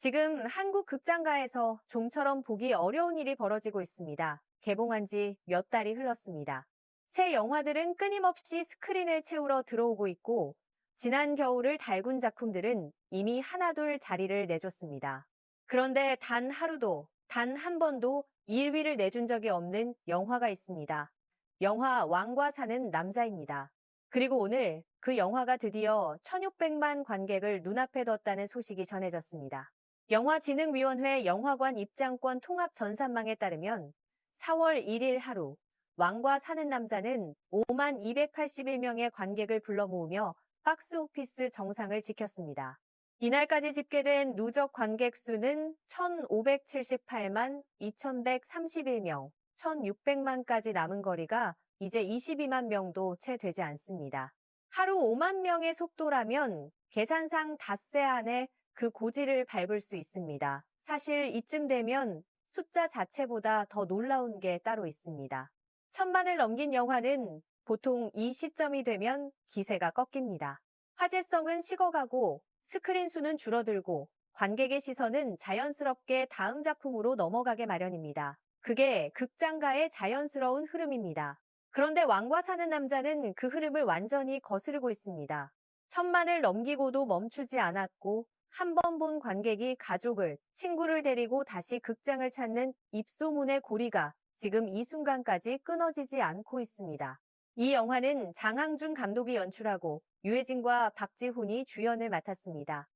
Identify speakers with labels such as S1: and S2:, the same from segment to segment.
S1: 지금 한국 극장가에서 좀처럼 보기 어려운 일이 벌어지고 있습니다. 개봉한 지 몇 달이 흘렀습니다. 새 영화들은 끊임없이 스크린을 채우러 들어오고 있고, 지난 겨울을 달군 작품들은 이미 하나둘 자리를 내줬습니다. 그런데 단 하루도, 단 한 번도 1위를 내준 적이 없는 영화가 있습니다. 영화 왕과 사는 남자입니다. 그리고 오늘 그 영화가 드디어 1,600만 관객을 눈앞에 뒀다는 소식이 전해졌습니다. 영화진흥위원회 영화관 입장권 통합 전산망에 따르면 4월 1일 하루 왕과 사는 남자는 5만 281명의 관객을 불러 모으며 박스오피스 정상을 지켰습니다. 이날까지 집계된 누적 관객 수는 1,578만 2,131명, 1,600만까지 남은 거리가 이제 22만 명도 채 되지 않습니다. 하루 5만 명의 속도라면 계산상 닷새 안에 그 고지를 밟을 수 있습니다. 사실 이쯤 되면 숫자 자체보다 더 놀라운 게 따로 있습니다. 1,000만을 넘긴 영화는 보통 이 시점이 되면 기세가 꺾입니다. 화제성은 식어가고 스크린 수는 줄어들고 관객의 시선은 자연스럽게 다음 작품으로 넘어가게 마련입니다. 그게 극장가의 자연스러운 흐름입니다. 그런데 왕과 사는 남자는 그 흐름을 완전히 거스르고 있습니다. 1,000만을 넘기고도 멈추지 않았고 한 번 본 관객이 가족을, 친구를 데리고 다시 극장을 찾는 입소문의 고리가 지금 이 순간까지 끊어지지 않고 있습니다. 이 영화는 장항준 감독이 연출하고 유해진과 박지훈이 주연을 맡았습니다.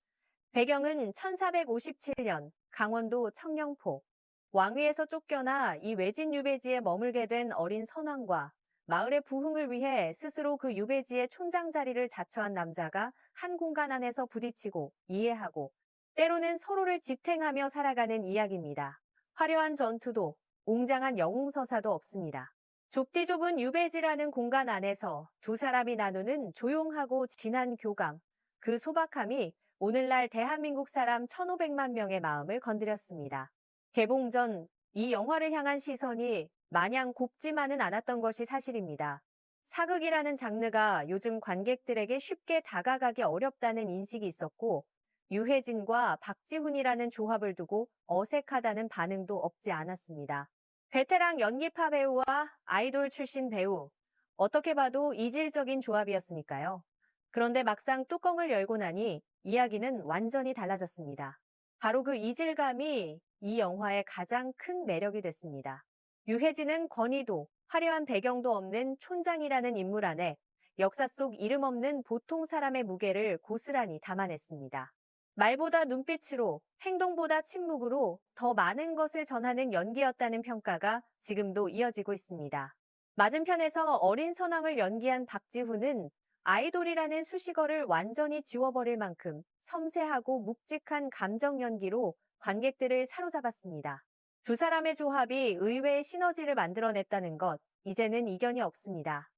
S1: 배경은 1457년 강원도 청령포. 왕위에서 쫓겨나 이 외진 유배지에 머물게 된 어린 선왕과 마을의 부흥을 위해 스스로 그 유배지의 촌장 자리를 자처한 남자가 한 공간 안에서 부딪히고 이해하고 때로는 서로를 지탱하며 살아가는 이야기입니다. 화려한 전투도 웅장한 영웅서사도 없습니다. 좁디 좁은 유배지라는 공간 안에서 두 사람이 나누는 조용하고 진한 교감, 그 소박함이 오늘날 대한민국 사람 1,500만 명의 마음을 건드렸습니다. 개봉 전 이 영화를 향한 시선이 마냥 곱지만은 않았던 것이 사실입니다. 사극이라는 장르가 요즘 관객들에게 쉽게 다가가기 어렵다는 인식이 있었고, 유해진과 박지훈이라는 조합을 두고 어색하다는 반응도 없지 않았습니다. 베테랑 연기파 배우와 아이돌 출신 배우, 어떻게 봐도 이질적인 조합이었으니까요. 그런데 막상 뚜껑을 열고 나니 이야기는 완전히 달라졌습니다. 바로 그 이질감이 이 영화의 가장 큰 매력이 됐습니다. 유해진은 권위도 화려한 배경도 없는 촌장이라는 인물 안에 역사 속 이름 없는 보통 사람의 무게를 고스란히 담아냈습니다. 말보다 눈빛으로, 행동보다 침묵으로 더 많은 것을 전하는 연기였다는 평가가 지금도 이어지고 있습니다. 맞은편에서 어린 선왕을 연기한 박지훈은 아이돌이라는 수식어를 완전히 지워버릴 만큼 섬세하고 묵직한 감정 연기로 관객들을 사로잡았습니다. 두 사람의 조합이 의외의 시너지를 만들어냈다는 것, 이제는 이견이 없습니다.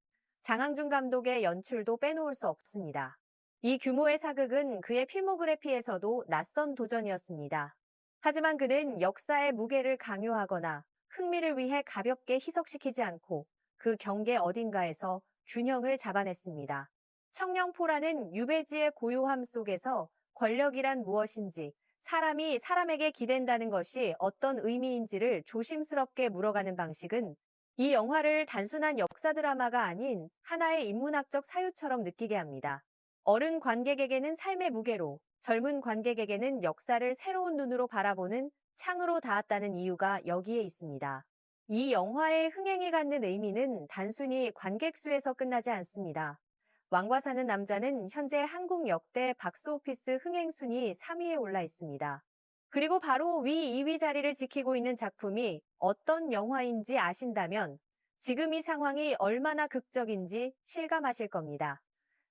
S1: 장항준 감독의 연출도 빼놓을 수 없습니다. 이 규모의 사극은 그의 필모그래피에서도 낯선 도전이었습니다. 하지만 그는 역사의 무게를 강요하거나 흥미를 위해 가볍게 희석시키지 않고 그 경계 어딘가에서 균형을 잡아냈습니다. 청령포라는 유배지의 고요함 속에서 권력이란 무엇인지, 사람이 사람에게 기댄다는 것이 어떤 의미인지를 조심스럽게 물어가는 방식은 이 영화를 단순한 역사 드라마가 아닌 하나의 인문학적 사유처럼 느끼게 합니다. 어른 관객에게는 삶의 무게로, 젊은 관객에게는 역사를 새로운 눈으로 바라보는 창으로 닿았다는 이유가 여기에 있습니다. 이 영화의 흥행이 갖는 의미는 단순히 관객 수에서 끝나지 않습니다. 왕과 사는 남자는 현재 한국 역대 박스오피스 흥행 순위 3위에 올라 있습니다. 그리고 바로 위 2위 자리를 지키고 있는 작품이 어떤 영화인지 아신다면 지금 이 상황이 얼마나 극적인지 실감하실 겁니다.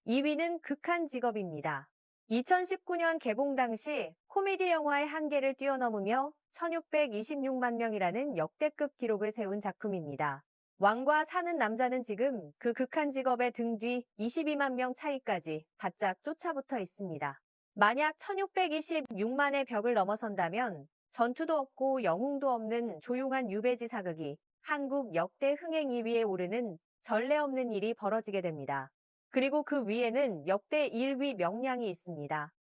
S1: 2위는 극한 직업입니다. 2019년 개봉 당시 코미디 영화의 한계를 뛰어넘으며 1,626만 명이라는 역대급 기록을 세운 작품입니다. 왕과 사는 남자는 지금 그 극한 직업의 등 뒤 22만 명 차이까지 바짝 쫓아붙어 있습니다. 만약 1,626만의 벽을 넘어선다면 전투도 없고 영웅도 없는 조용한 유배지 사극이 한국 역대 흥행 2위에 오르는 전례 없는 일이 벌어지게 됩니다. 그리고 그 위에는 역대 1위 명량이 있습니다.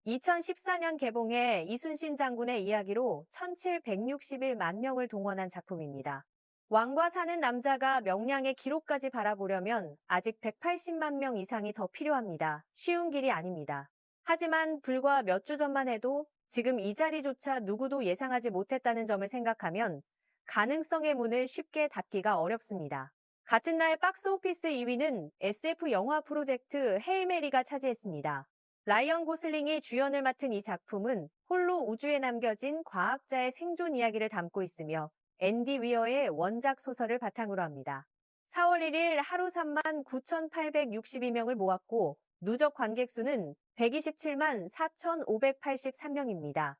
S1: 2014년 개봉해 이순신 장군의 이야기로 1761만 명을 동원한 작품입니다. 왕과 사는 남자가 명량의 기록까지 바라보려면 아직 180만 명 이상이 더 필요합니다. 쉬운 길이 아닙니다. 하지만 불과 몇 주 전만 해도 지금 이 자리조차 누구도 예상하지 못했다는 점을 생각하면 가능성의 문을 쉽게 닫기가 어렵습니다. 같은 날 박스오피스 2위는 SF 영화 프로젝트 헤일 메리가 차지했습니다. 라이언 고슬링이 주연을 맡은 이 작품은 홀로 우주에 남겨진 과학자의 생존 이야기를 담고 있으며 앤디 위어의 원작 소설을 바탕으로 합니다. 4월 1일 하루 3만 9,862명을 모았고 누적 관객 수는 127만 4,583명입니다.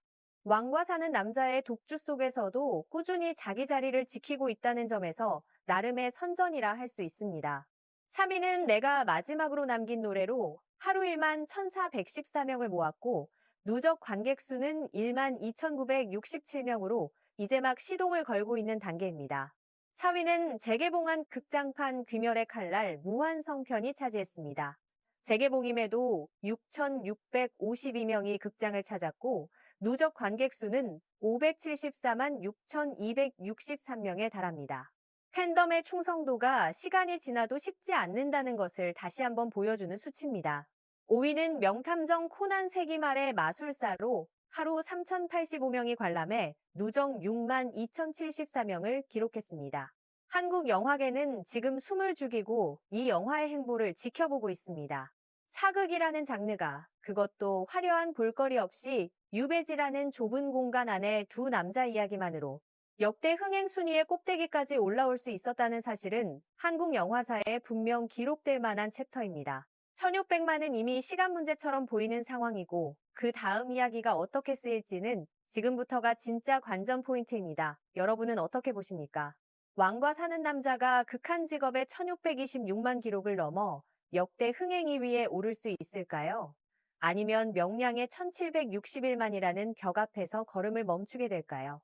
S1: 왕과 사는 남자의 독주 속에서도 꾸준히 자기 자리를 지키고 있다는 점에서 나름의 선전이라 할 수 있습니다. 3위는 내가 마지막으로 남긴 노래로 하루 1만 1,414명을 모았고 누적 관객 수는 1만 2,967명으로 이제 막 시동을 걸고 있는 단계입니다. 4위는 재개봉한 극장판 귀멸의 칼날 무한성편이 차지했습니다. 재개봉임에도 6,652명이 극장을 찾았고 누적 관객 수는 574만 6,263명에 달합니다. 팬덤의 충성도가 시간이 지나도 식지 않는다는 것을 다시 한번 보여주는 수치입니다. 5위는 명탐정 코난 세기말의 마술사로 하루 3,085명이 관람해 누적 6만 2,074명을 기록했습니다. 한국 영화계는 지금 숨을 죽이고 이 영화의 행보를 지켜보고 있습니다. 사극이라는 장르가 그것도 화려한 볼거리 없이 유배지라는 좁은 공간 안에 두 남자 이야기만으로 역대 흥행 순위의 꼭대기까지 올라올 수 있었다는 사실은 한국 영화사에 분명 기록될 만한 챕터입니다. 1,600만은 이미 시간 문제처럼 보이는 상황이고 그 다음 이야기가 어떻게 쓰일지는 지금부터가 진짜 관전 포인트입니다. 여러분은 어떻게 보십니까? 왕과 사는 남자가 극한 직업의 1,626만 기록을 넘어 역대 흥행 2위에 오를 수 있을까요? 아니면 명량의 1,761만이라는 벽 앞에서 걸음을 멈추게 될까요?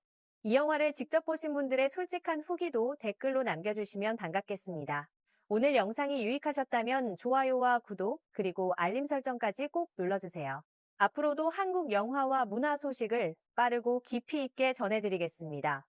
S1: 이 영화를 직접 보신 분들의 솔직한 후기도 댓글로 남겨주시면 반갑겠습니다. 오늘 영상이 유익하셨다면 좋아요와 구독, 그리고 알림 설정까지 꼭 눌러주세요. 앞으로도 한국 영화와 문화 소식을 빠르고 깊이 있게 전해드리겠습니다.